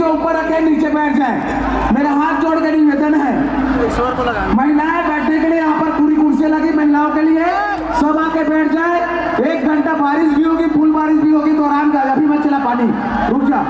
ऊपर रखे नीचे बैठ जाए। मेरा हाथ जोड़ कर निवेदन है, महिलाएं बैठने के लिए यहाँ पर पूरी कुर्सियां लगी महिलाओं के लिए, सब आके बैठ जाए। 1 घंटा बारिश भी होगी, फुल बारिश भी होगी, दौरान का अभी मत चला पानी, रुक जा।